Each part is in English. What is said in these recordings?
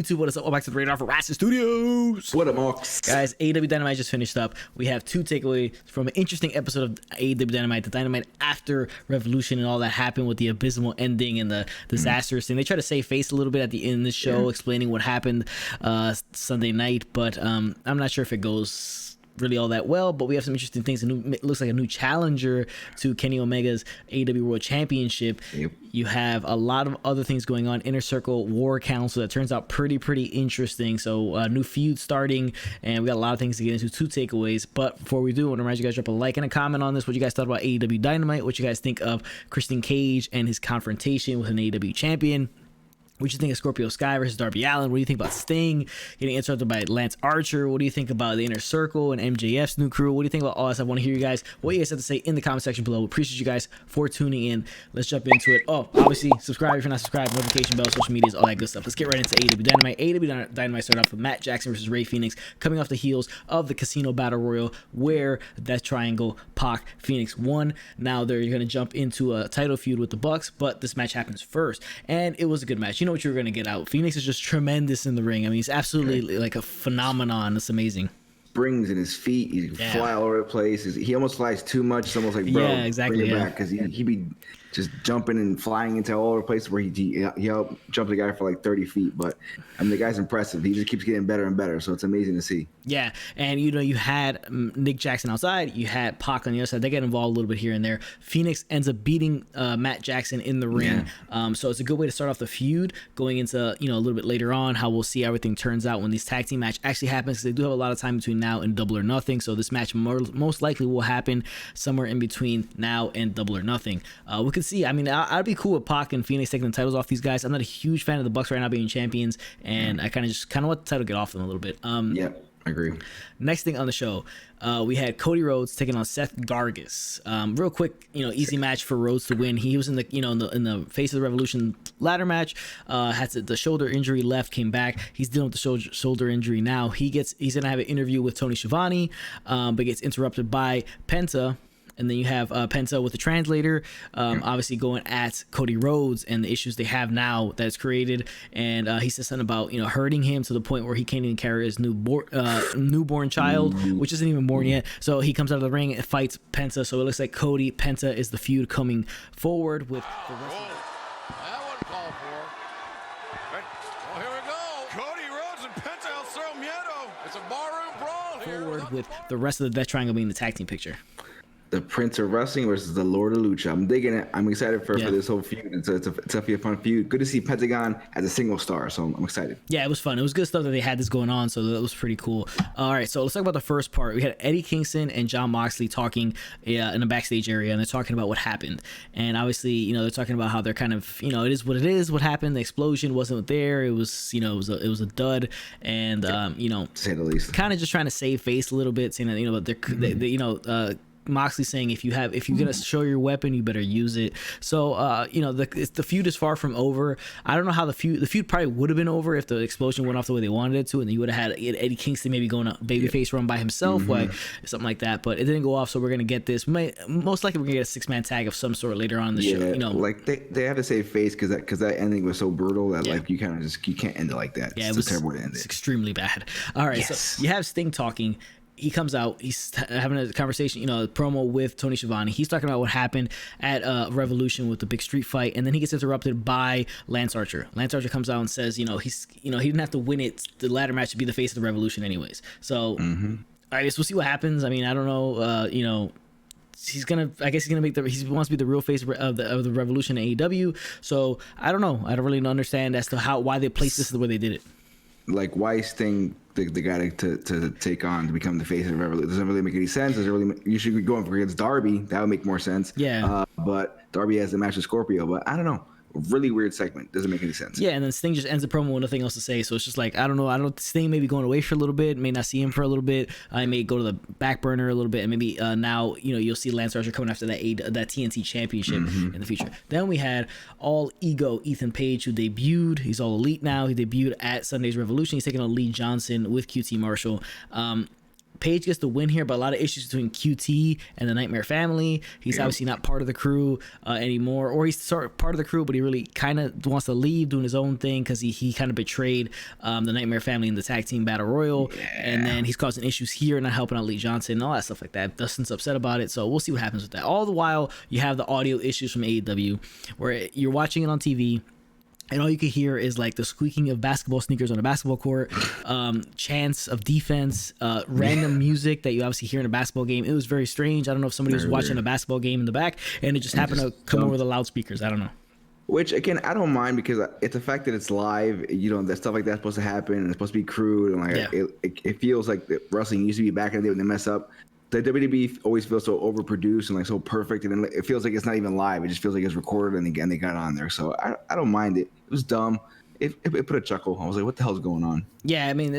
YouTube? What is up? Welcome back to the Radar for Rasslin Studios. What up, Mox? Guys, AEW Dynamite just finished up. We have two takeaways from an interesting episode of AEW Dynamite. The Dynamite after Revolution and all that happened with the abysmal ending and the disastrous thing. They try to save face a little bit at the end of the show, explaining what happened Sunday night, but I'm not sure if it goes really all that well, but we have some interesting things. It looks like a new challenger to Kenny Omega's AEW World Championship. You have a lot of other things going on. Inner Circle War Council that turns out pretty interesting. So new feud starting, and we got a lot of things to get into. Two takeaways, but before we do, I want to remind you guys, drop a like and a comment on this. What you guys thought about AEW Dynamite? What you guys think of Christian Cage and his confrontation with an AEW champion? What do you think of Scorpio Sky versus Darby Allin? What do you think about Sting getting interrupted by Lance Archer? What do you think about the Inner Circle and MJF's new crew? What do you think about all this? I want to hear you guys, what you guys have to say in the comment section below. We appreciate you guys for tuning in. Let's jump into it. Oh, obviously, subscribe if you're not subscribed, notification bell, social medias, all that good stuff. Let's get right into AEW Dynamite. AEW Dynamite started off with Matt Jackson versus Ray Fenix, coming off the heels of the Casino Battle Royal, where Death Triangle, Pac, Fenix won. Now they're going to jump into a title feud with the Bucks, but this match happens first, and it was a good match. You know what you're going to get out. Phoenix is just tremendous in the ring. I mean, he's absolutely like a phenomenon. It's amazing. Springs in his feet. He can fly all over the place. He almost flies too much. It's almost like, bro, exactly, bring it back. Because he be just jumping and flying into all over the place where he helped jump the guy for like 30 feet. But I mean, the guy's impressive. He just keeps getting better and better. So it's amazing to see. Yeah. And, you know, you had Nick Jackson outside. You had Pac on the other side. They get involved a little bit here and there. Phoenix ends up beating Matt Jackson in the ring. Yeah. So it's a good way to start off the feud going into, you know, a little bit later on how we'll see how everything turns out when this tag team match actually happens. Because they do have a lot of time between now and Double or Nothing. So this match most likely will happen somewhere in between now and Double or Nothing. We could see, I mean, I'd be cool with Pac and Phoenix taking the titles off these guys. I'm not a huge fan of the Bucks right now being champions, and I kind of want the title to get off them a little bit. Yeah, I agree. Next thing on the show, we had Cody Rhodes taking on Seth Gargas. Real quick, you know, easy match for Rhodes to win. He was in the, you know, in the Face of the Revolution ladder match. Had the shoulder injury, left, came back. He's dealing with the shoulder injury now. He's gonna have an interview with Tony Schiavone, but gets interrupted by Penta. And then you have Penta with the translator, obviously going at Cody Rhodes and the issues they have now that it's created. And he says something about, you know, hurting him to the point where he can't even carry his newborn child, which isn't even born yet. So he comes out of the ring and fights Penta. So it looks like Cody Penta is the feud coming forward with the rest of that wasn't called for. Well, here we go. Cody Rhodes and Penta El Cerro Miedo. It's a barroom brawl here. forward with the rest of the Death Triangle being the tag team picture. The Prince of Wrestling versus the Lord of Lucha. I'm digging it. I'm excited for this whole feud. It's definitely a fun feud. Good to see Pentagon as a single star, so I'm excited. Yeah, it was fun. It was good stuff that they had this going on, so that was pretty cool. All right, so let's talk about the first part. We had Eddie Kingston and John Moxley talking in a backstage area, and they're talking about what happened. And obviously, you know, they're talking about how they're kind of, you know, it is what it is. What happened? The explosion wasn't there. It was, you know, it was a dud, and you know, to say the least, kind of just trying to save face a little bit, saying that, you know, they, you know. Moxley saying if you're gonna show your weapon, you better use it. So you know, the feud is far from over. I don't know how the feud probably would have been over if the explosion went off the way they wanted it to, and you would have had Eddie Kingston maybe going a babyface run by himself, something like that. But it didn't go off, so we're gonna get this. Most likely we're gonna get a 6-man tag of some sort later on in the show. You know, like they have to save face because that ending was so brutal that like you kind of just you can't end it like that. Yeah, it's it was terrible to end it. It's extremely bad. All right, so you have Sting talking. He comes out, he's having a conversation, you know, a promo with Tony Schiavone. He's talking about what happened at Revolution with the big street fight, and then he gets interrupted by Lance Archer. Lance Archer comes out and says, you know, he didn't have to win it, the ladder match, to be the face of the Revolution anyways. So I guess we'll see what happens. I mean, I don't know, you know, he wants to be the real face of the Revolution in AEW. So I don't know. I don't really understand as to why they placed this the way they did it. Like, why Sting the guy to take on to become the face of the Revolution? Doesn't really make any sense. You should be going for against Darby. That would make more sense. Yeah. But Darby has the match with Scorpio. But I don't know. Really weird segment. Doesn't make any sense. Yeah, and then Sting just ends the promo with nothing else to say. So it's just like, I don't know. Sting may be going away for a little bit. May not see him for a little bit. I may go to the back burner a little bit, and maybe now, you know, you'll see Lance Archer coming after that TNT championship in the future. Then we had All Ego Ethan Page, who debuted. He's All Elite now. He debuted at Sunday's Revolution. He's taking on Lee Johnson with QT Marshall. Page gets the win here, but a lot of issues between QT and the Nightmare family. He's obviously not part of the crew anymore, or he's part of the crew, but he really kind of wants to leave, doing his own thing because he kind of betrayed the Nightmare family in the tag team battle royal, and then he's causing issues here, not helping out Lee Johnson and all that stuff like that. Dustin's upset about it, so we'll see what happens with that. All the while, you have the audio issues from AEW, where you're watching it on TV, and all you can hear is like the squeaking of basketball sneakers on a basketball court, chants of defense, random music that you obviously hear in a basketball game. It was very strange. I don't know if somebody was watching a basketball game in the back and it just happened to come over the loudspeakers. I don't know. Which, again, I don't mind because it's the fact that it's live. That stuff like that's supposed to happen and it's supposed to be crude. And it feels like wrestling used to be back in the day when they mess up. The WWE always feels so overproduced and like so perfect, and then it feels like it's not even live. It just feels like it's recorded, and again they got it on there. So I don't mind it. It was dumb. It put a chuckle. I was like, what the hell is going on? Yeah, I mean,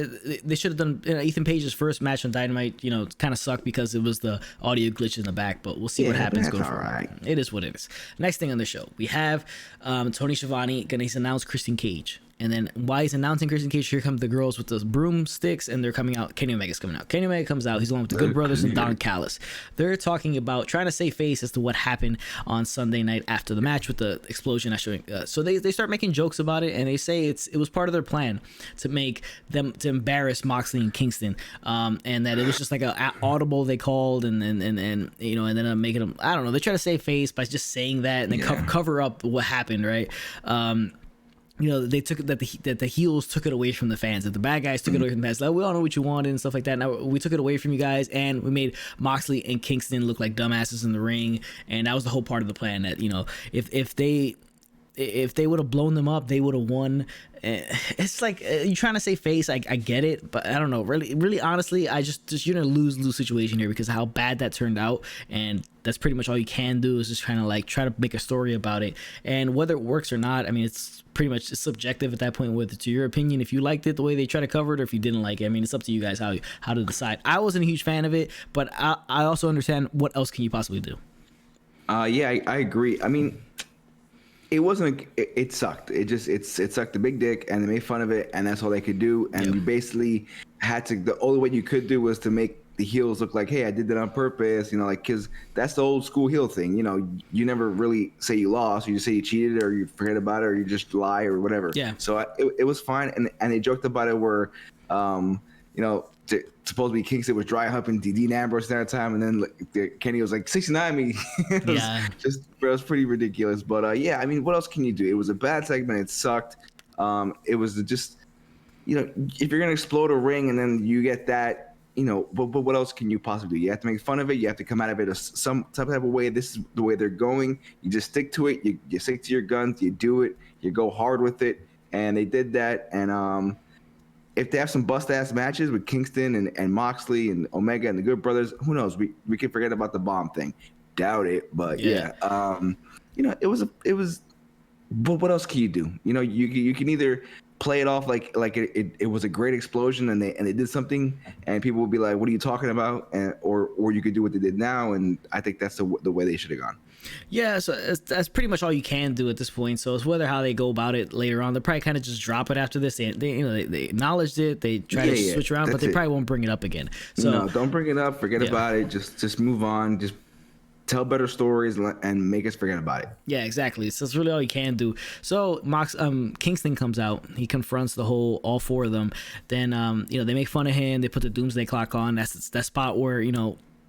they should have done Ethan Page's first match on Dynamite. Kind of sucked because it was the audio glitch in the back, but we'll see what happens going forward. Right. It is what it is. Next thing on the show, we have Tony Schiavone going to announce Christian Cage. And then while he's announcing Christian Cage, here come the girls with the broomsticks, and they're coming out. Kenny Omega's coming out. Kenny Omega comes out. He's along with the Good Brothers and Don Callis. They're talking about trying to save face as to what happened on Sunday night after the match with the explosion. So they start making jokes about it, and they say it was part of their plan to make them to embarrass Moxley and Kingston, and that it was just like a audible they called, and then making them, I don't know. They try to save face by just saying that, and then cover up what happened, right? They took that the heels took it away from the fans, that the bad guys took it away from the fans. Like, we all know what you wanted and stuff like that. Now we took it away from you guys, and we made Moxley and Kingston look like dumbasses in the ring, and that was the whole part of the plan. That if they would have blown them up, they would have won. It's like you're trying to say face. I get it, but I don't know. Really, honestly, I just you're in a lose situation here because of how bad that turned out, and that's pretty much all you can do is just kind of like try to make a story about it. And whether it works or not, I mean, it's pretty much subjective at that point. With to your opinion, if you liked it the way they try to cover it, or if you didn't like it, I mean, it's up to you guys how to decide. I wasn't a huge fan of it, but I also understand what else can you possibly do. I agree. I mean, it wasn't. It sucked. It sucked the big dick, and they made fun of it, and that's all they could do. And you basically had to. The only way you could do was to make the heels look like, hey, I did that on purpose. Because that's the old school heel thing. You never really say you lost. You just say you cheated, or you forget about it, or you just lie, or whatever. Yeah. So it was fine, and they joked about it where, supposedly Kingston was dry humping Dean Ambrose at that time, and then Kenny was like 69 me. It was pretty ridiculous. But I mean, what else can you do? It was a bad segment. It sucked. It was just, if you're gonna explode a ring and then you get that, but what else can you possibly do? You have to make fun of it. You have to come out of it some type of way. This is the way they're going. You just stick to it. You stick to your guns. You do it. You go hard with it. And they did that. And if they have some bust-ass matches with Kingston and Moxley and Omega and the Good Brothers, who knows? We can forget about the bomb thing. Doubt it, but it was. But what else can you do? You can either play it off like it was a great explosion and they did something, and people would be like, "What are you talking about?" Or you could do what they did now, and I think that's the way they should have gone. Yeah, so that's pretty much all you can do at this point. So it's whether how they go about it later on. They'll probably kind of just drop it after this. They acknowledged it. They try to switch around, but they probably won't bring it up again. So no, don't bring it up. Forget about it. Just move on. Just tell better stories and make us forget about it. Yeah, exactly. So that's really all you can do. So Kingston comes out. He confronts all four of them. Then they make fun of him. They put the Doomsday Clock on. That's that spot where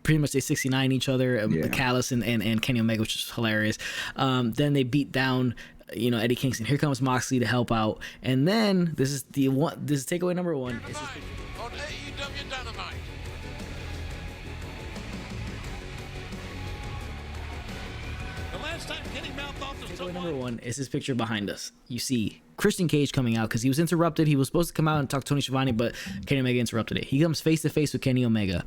pretty much they 69 each other, Callis and Kenny Omega, which is hilarious. Then they beat down Eddie Kingston. Here comes Moxley to help out, and then this is takeaway number one. On AEW Dynamite. The last time Kenny mouthed off to someone. Number one is his picture behind us. You see Christian Cage coming out because he was interrupted. He was supposed to come out and talk to Tony Schiavone, but Kenny Omega interrupted it. He comes face to face with Kenny Omega.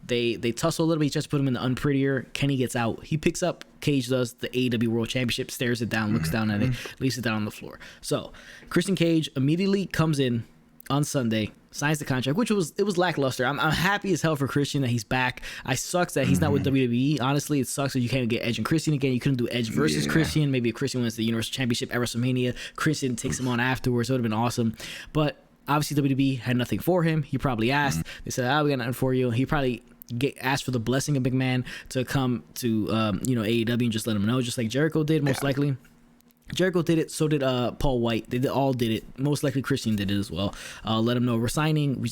They tussle a little bit. He tries to put him in the unprettier. Kenny gets out. He picks up, Cage does, the AEW World Championship, stares it down, looks down at it, leaves it down on the floor. So Christian Cage immediately comes in on Sunday, signs the contract, which was lackluster. I'm happy as hell for Christian that he's back. I sucks that he's not with WWE. Honestly, it sucks that you can't get Edge and Christian again. You couldn't do Edge versus Christian. Maybe if Christian wins the Universal Championship at WrestleMania, Christian takes him on afterwards. It would have been awesome. But obviously WWE had nothing for him. He probably asked. They said, we got nothing for you. He probably asked for the blessing of McMahon to come to AEW and just let him know, just like Jericho did, most likely. Jericho did it, so did Paul White. They all did it. Most likely Christian did it as well. Let him know we're signing.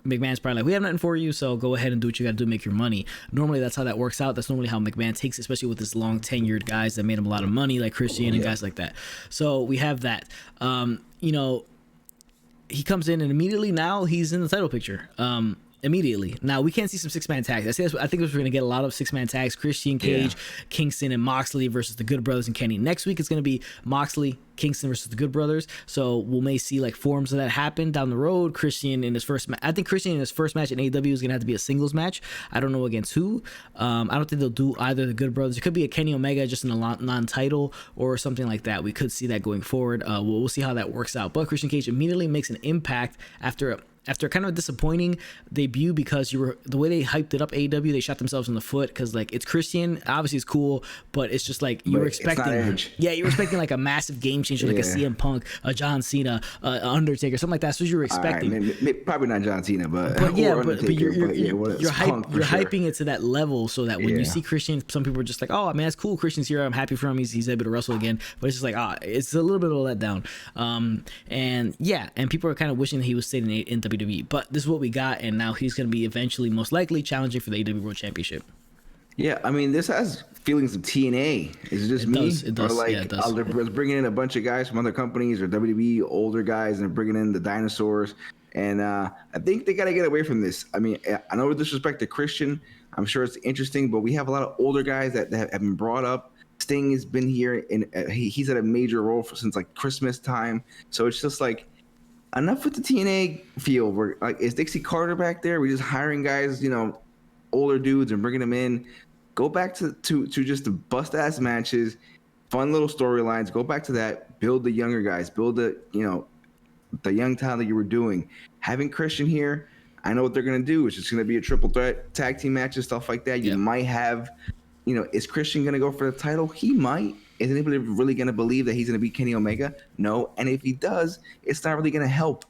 McMahon's probably like, we have nothing for you, so go ahead and do what you got to do to make your money. Normally, that's how that works out. That's normally how McMahon takes it, especially with this long tenured guys that made him a lot of money, like Christian and guys like that. So we have that. He comes in and immediately now he's in the title picture. Immediately. Now we can't see some 6-man tags. I think we're going to get a lot of 6-man tags. Christian Cage, Kingston, and Moxley versus the Good Brothers and Kenny. Next week it's going to be Moxley, Kingston versus the Good Brothers. So we may see like forms of that happen down the road. Christian in his first I think Christian in his first match in AEW is going to have to be a singles match. I don't know against who. I don't think they'll do either the Good Brothers. It could be a Kenny Omega just in a non-title or something like that. We could see that going forward. We'll see how that works out. But Christian Cage immediately makes an impact after kind of a disappointing debut, because the way they hyped it up, AEW, they shot themselves in the foot, because like it's Christian, obviously it's cool, but it's just like you were expecting, you were expecting like a massive game changer, like a CM Punk, a John Cena, Undertaker, something like that. That's what you were expecting. Right, probably not John Cena, but you're hyping it to that level, so that when you see Christian, some people are just like, oh, I mean, that's cool. Christian's here. I'm happy for him. He's able to wrestle again. But it's just like, it's a little bit of a letdown. And people are kind of wishing that he was staying in WWE. But this is what we got, and now he's going to be eventually, most likely, challenging for the AEW World Championship. Yeah, I mean, this has feelings of TNA. Is it just me? It does. Or like, it does. They're bringing in a bunch of guys from other companies or WWE, older guys, and they're bringing in the dinosaurs. And I think they got to get away from this. I mean, I know with disrespect to Christian, I'm sure it's interesting, but we have a lot of older guys that have been brought up. Sting has been here, and he's had a major role since like Christmas time. So it's just like, enough with the TNA feel. We're like, is Dixie Carter back there? We're just hiring guys, older dudes and bringing them in. Go back to just the bust ass matches, fun little storylines. Go back to that. Build the younger guys. Build the young talent that you were doing. Having Christian here, I know what they're gonna do. It's just gonna be a triple threat tag team match and stuff like that. You might have, is Christian gonna go for the title? He might. Is anybody really going to believe that he's going to beat Kenny Omega? No. And if he does, it's not really going to help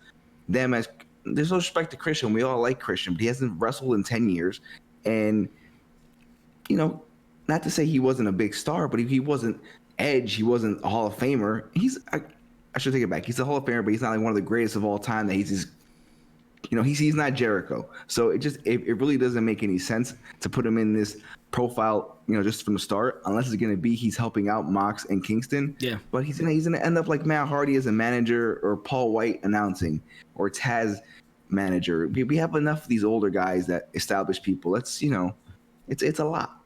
them. As there's no respect to Christian. We all like Christian, but he hasn't wrestled in 10 years. And, not to say he wasn't a big star, but he wasn't Edge. He wasn't a Hall of Famer. I should take it back. He's a Hall of Famer, but he's not like one of the greatest of all time. That he's just, he's not Jericho. So it really doesn't make any sense to put him in this profile, just from the start, unless it's going to be he's helping out Mox and Kingston. Yeah. But he's gonna end up like Matt Hardy as a manager, or Paul White announcing, or Taz manager. We have enough of these older guys that establish people. Let's, it's a lot.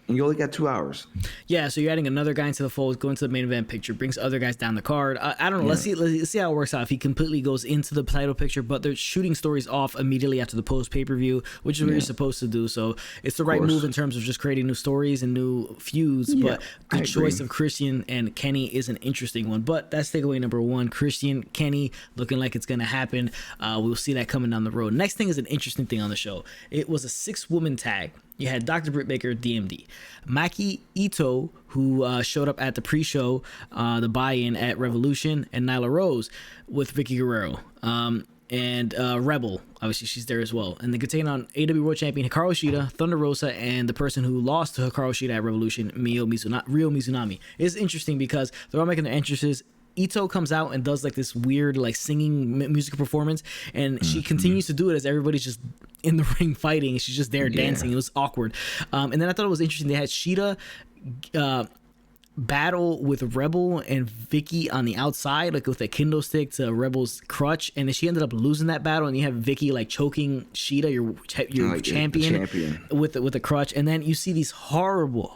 And you only got 2 hours. Yeah, so you're adding another guy into the fold, going to the main event picture, brings other guys down the card. I don't know. Let's see how it works out. If he completely goes into the title picture, but they're shooting stories off immediately after the post pay-per-view, which is what you're supposed to do. So it's the right move in terms of just creating new stories and new feuds. But the choice of Christian and Kenny is an interesting one. But that's takeaway number one. Christian, Kenny, looking like it's going to happen. We'll see that coming down the road. Next thing is an interesting thing on the show. It was a 6-woman tag. You had Dr. Britt Baker, DMD, Maki Ito, who showed up at the pre-show, the buy-in at Revolution, and Nyla Rose with Vicky Guerrero, and Rebel. Obviously, she's there as well. And they could take on AEW World Champion Hikaru Shida, Thunder Rosa, and the person who lost to Hikaru Shida at Revolution, Ryo Mizunami. It's interesting because they're all making their entrances. Ito comes out and does like this weird like singing musical performance, and she continues to do it as everybody's just in the ring fighting. She's just there dancing. It was awkward. And then I thought it was interesting. They had Shida battle with Rebel and Vicky on the outside, like with a kendo stick to Rebel's crutch, and then she ended up losing that battle. And you have Vicky like choking Shida, your like champion, with a crutch. And then you see these horrible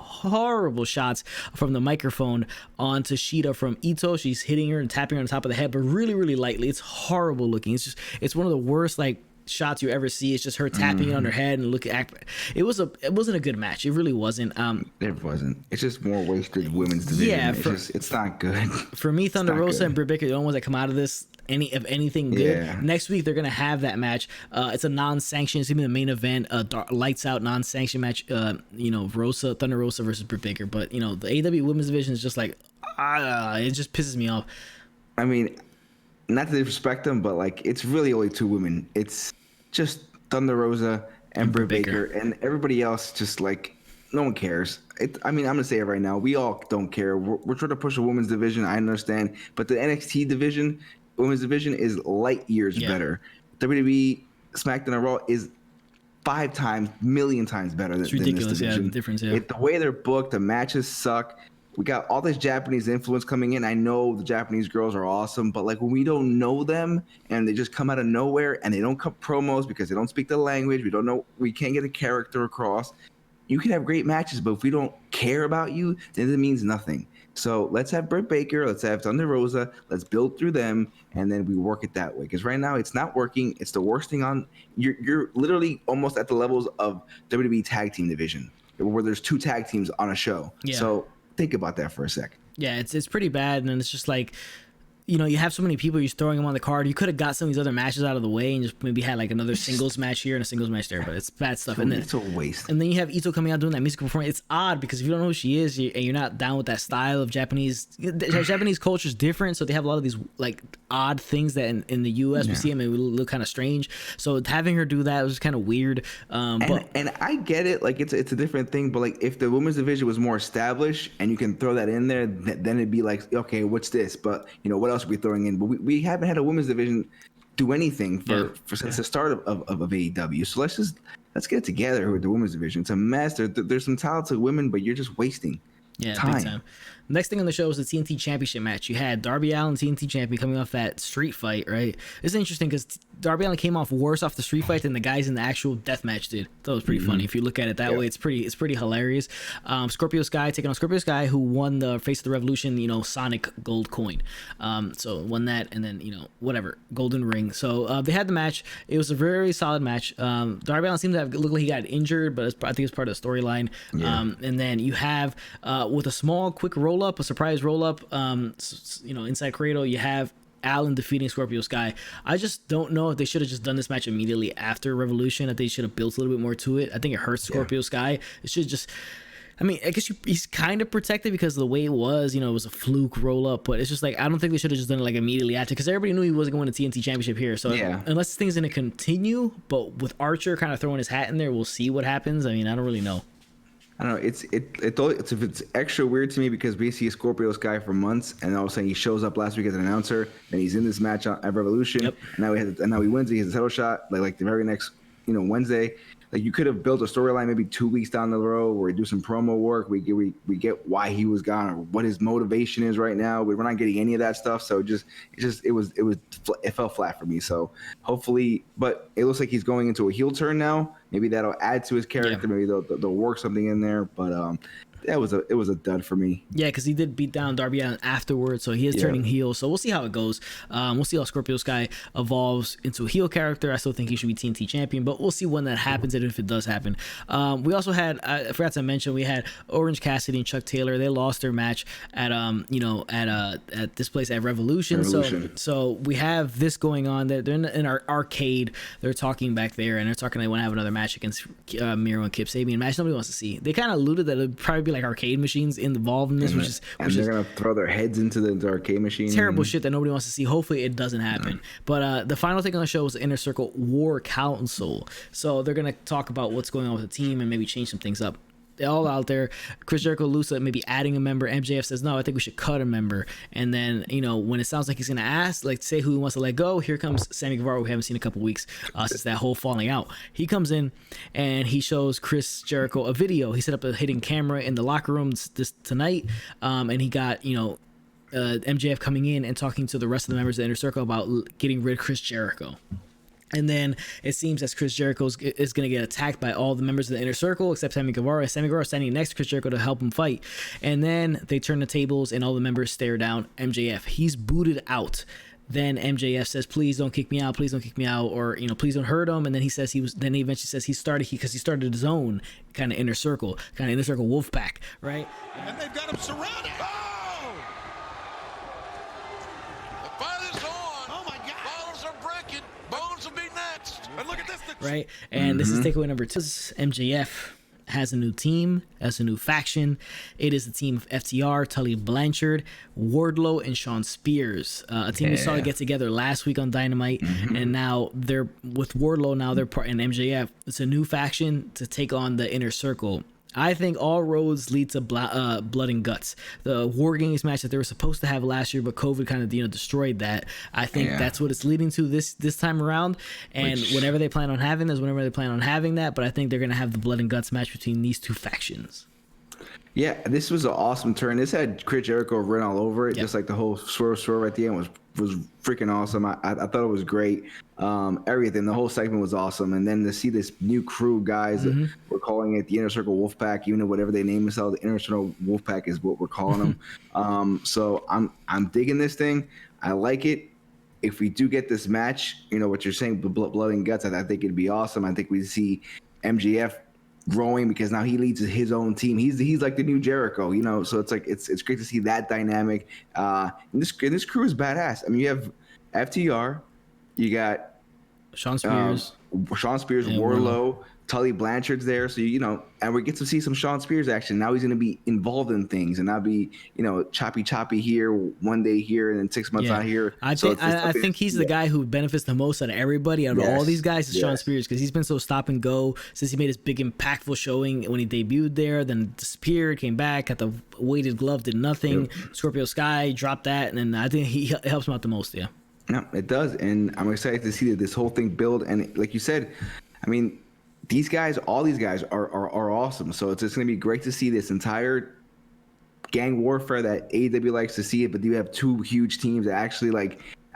shots from the microphone onto Shida from Ito. She's hitting her and tapping her on the top of the head, but really lightly. It's horrible looking. It's one of the worst like shots you ever see. It's just her tapping it on her head and it wasn't a good match. It really wasn't. It wasn't. It's just more wasted women's division. Yeah, it's not good. For me, Thunder Rosa and Britt Baker are the only ones that come out of this anything good. Yeah. Next week they're gonna have that match. It's a non-sanctioned. It's gonna be the main event. Lights out non-sanctioned match. Thunder Rosa versus Britt Baker. But the AEW women's division is just like it just pisses me off. I mean, not to disrespect them, but like it's really only 2 women. It's just Thunder Rosa and Britt Baker, and everybody else just like no one cares. I mean, I'm gonna say it right now. We all don't care. We're trying to push a women's division. I understand, but the NXT division, women's division, is light years better. WWE, SmackDown, and Raw is 5 times, million times better than this division. The difference. The way they're booked, the matches suck. We got all this Japanese influence coming in. I know the Japanese girls are awesome, but like when we don't know them and they just come out of nowhere and they don't cut promos because they don't speak the language, we can't get a character across. You can have great matches, but if we don't care about you, then it means nothing. So let's have Britt Baker, let's have Thunder Rosa, let's build through them, and then we work it that way. Because right now it's not working. It's the worst thing on. You're literally almost at the levels of WWE tag team division, where there's 2 tag teams on a show. Yeah. So think about that for a sec. Yeah, it's pretty bad, and it's just like, you know, you have so many people, you're throwing them on the card. You could have got some of these other matches out of the way and just maybe had like another singles match here and a singles match there, but it's bad stuff. And then it's a waste. And then you have Ito coming out doing that musical performance. It's odd because if you don't know who she is and you're not down with that style of Japanese culture is different, so they have a lot of these like odd things that in the US we see them and we look kind of strange. So having her do that was kind of weird. And I get it, like it's a different thing, but like if the women's division was more established and you can throw that in there, then it'd be like, okay, what's this? But you know what else are we throwing in? But we haven't had a women's division do anything since the start of AEW. So let's get it together with the women's division. It's a mess. There's some talented women, but you're just wasting time. Big time. Next thing on the show was the TNT Championship match. You had Darby Allin, TNT Champion, coming off that street fight, right? It's interesting because Darby Allin came off worse off the street fight than the guys in the actual death match did. That was pretty funny. If you look at it that way, it's pretty hilarious. Scorpio Sky taking on Scorpio Sky, who won the Face of the Revolution, Sonic gold coin. So won that, and then whatever, golden ring. So they had the match. It was a very solid match. Darby Allin seemed to look like he got injured, but I think it's part of the storyline. And then you have with a small quick roll up, a surprise roll up, inside Cradle, you have Allin defeating Scorpio Sky. I just don't know if they should have just done this match immediately after Revolution. That they should have built a little bit more to it. I think it hurts Scorpio Sky. It should just, I mean, I guess he's kind of protected because of the way it was, it was a fluke roll up, but it's just like, I don't think they should have just done it like immediately after, because everybody knew he wasn't going to TNT Championship here. So unless things going to continue, but with Archer kind of throwing his hat in there, we'll see what happens. I mean, I don't really know. I don't know. It's extra weird to me because we see Scorpio Sky for months, and all of a sudden he shows up last week as an announcer, and he's in this match at Revolution. And now he wins. He has a title shot like the very next Wednesday. Like you could have built a storyline maybe 2 weeks down the road where we do some promo work. We get why he was gone or what his motivation is right now. We're not getting any of that stuff. So it fell flat for me. So hopefully, but it looks like he's going into a heel turn now. Maybe that'll add to his character. Maybe they'll work something in there. But it was a dud for me. Yeah, because he did beat down Darby Allin afterwards, so he is turning heel. So we'll see how it goes. We'll see how Scorpio Sky evolves into a heel character. I still think he should be TNT champion, but we'll see when that happens and if it does happen. We also had, I forgot to mention, we had Orange Cassidy and Chuck Taylor. They lost their match at at this place at Revolution. So we have this going on. They're in our arcade. They're talking back there, and they're talking they want to have another match against Miro and Kip Sabian. Match nobody wants to see. They kind of alluded that it'd probably be like arcade machines involved in this, which they're gonna throw their heads into the arcade machine. Terrible shit that nobody wants to see. Hopefully it doesn't happen. But the final thing on the show was the Inner Circle War Council. So they're gonna talk about what's going on with the team and maybe change some things up. They're all out there. Chris Jericho, Lusa, maybe adding a member. MJF says, no, I think we should cut a member. And then, when it sounds like he's going to ask, like, say who he wants to let go, here comes Sammy Guevara, we haven't seen in a couple weeks since that whole falling out. He comes in and he shows Chris Jericho a video. He set up a hidden camera in the locker room tonight, and he got, MJF coming in and talking to the rest of the members of the Inner Circle about getting rid of Chris Jericho. And then it seems as Chris Jericho is going to get attacked by all the members of the Inner Circle except Sammy Guevara. Sammy Guevara is standing next to Chris Jericho to help him fight. And then they turn the tables and all the members stare down MJF. He's booted out. Then MJF says, please don't kick me out. Please don't kick me out. Or, please don't hurt him. And then he eventually says he started his own kind of Inner Circle wolf pack, right? And they've got him surrounded. Oh! The fight is on. Oh my God. Bottles are breaking. Bones will be next. And look at this. Right? And this is takeaway number 2. This is MJF has a new team, has a new faction. It is the team of FTR, Tully Blanchard, Wardlow, and Shawn Spears. A team we saw get together last week on Dynamite, and now they're with Wardlow. Now they're part in MJF. It's a new faction to take on the Inner Circle. I think all roads lead to blood and guts. The War Games match that they were supposed to have last year, but COVID kind of destroyed that. I think that's what it's leading to this time around. And whenever they plan on having this, whenever they plan on having that, but I think they're gonna have the blood and guts match between these two factions. Yeah, this was an awesome turn. This had Chris Jericho run all over it, just like the whole swerve at the end was freaking awesome. I thought it was great. Everything, the whole segment was awesome. And then to see this new crew, guys, we're calling it the Inner Circle Wolfpack, even though whatever they name themselves, the Inner Circle Wolfpack is what we're calling them. So I'm digging this thing. I like it. If we do get this match, what you're saying, blood and guts, I think it'd be awesome. I think we see MJF growing because now he leads his own team. He's like the new Jericho, So it's like it's great to see that dynamic. And this crew is badass. I mean, you have FTR, you got Shawn Spears, Wardlow, Tully Blanchard's there, so and we get to see some Shawn Spears action. Now he's going to be involved in things and not be choppy here one day here and then 6 months out here. I think he's the guy who benefits the most out of everybody. Out of all these guys, is Shawn Spears, because he's been so stop and go since he made his big impactful showing when he debuted there, then disappeared, came back, got the weighted glove, did nothing. Scorpio Sky dropped that, and then I think he helps him out the most. Yeah, it does, and I'm excited to see this whole thing build. And like you said, I mean, all these guys are awesome. So it's just going to be great to see this entire gang warfare that AEW likes to see it. But you have two huge teams that actually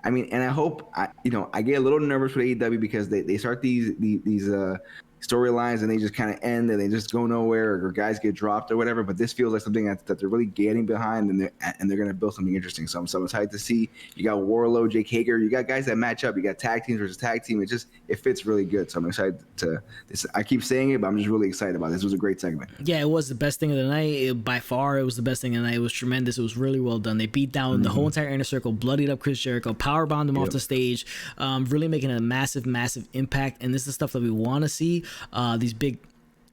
and I hope, I get a little nervous with AEW because they start these storylines and they just kind of end and they just go nowhere, or guys get dropped or whatever. But this feels like something that they're really getting behind, and they're going to build something interesting. So I'm excited to see. You got Wardlow, Jake Hager, you got guys that match up. You got tag teams versus tag team. It fits really good. So I'm excited I keep saying it, but I'm just really excited about it. This was a great segment. Yeah, it was the best thing of the night. By far, it was the best thing of the night. It was tremendous. It was really well done. They beat down the whole entire Inner Circle, bloodied up Chris Jericho, powerbombed him off the stage, really making a massive, massive impact. And this is the stuff that we want to see. These big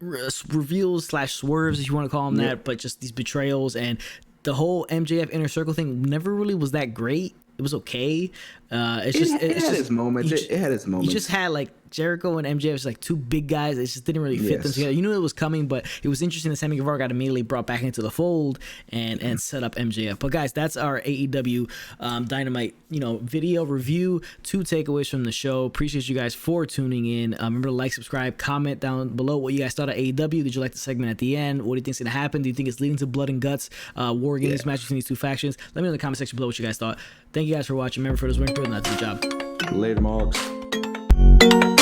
reveals / swerves, if you want to call them that, but just these betrayals, and the whole MJF Inner Circle thing never really was that great. It was okay. It had its moments. It had its moments. You just had Jericho and MJF was two big guys. It just didn't really fit them together. You knew it was coming, but it was interesting that Sammy Guevara got immediately brought back into the fold and set up MJF. But guys, that's our AEW Dynamite video review. 2 takeaways from the show. Appreciate you guys for tuning in. Remember to like, subscribe, comment down below what you guys thought of AEW. Did you like the segment at the end? What do you think's gonna happen? Do you think it's leading to blood and guts? War Games match between these two factions? Let me know in the comment section below what you guys thought. Thank you guys for watching. Remember, for those winning, that's the job. Later, Marks.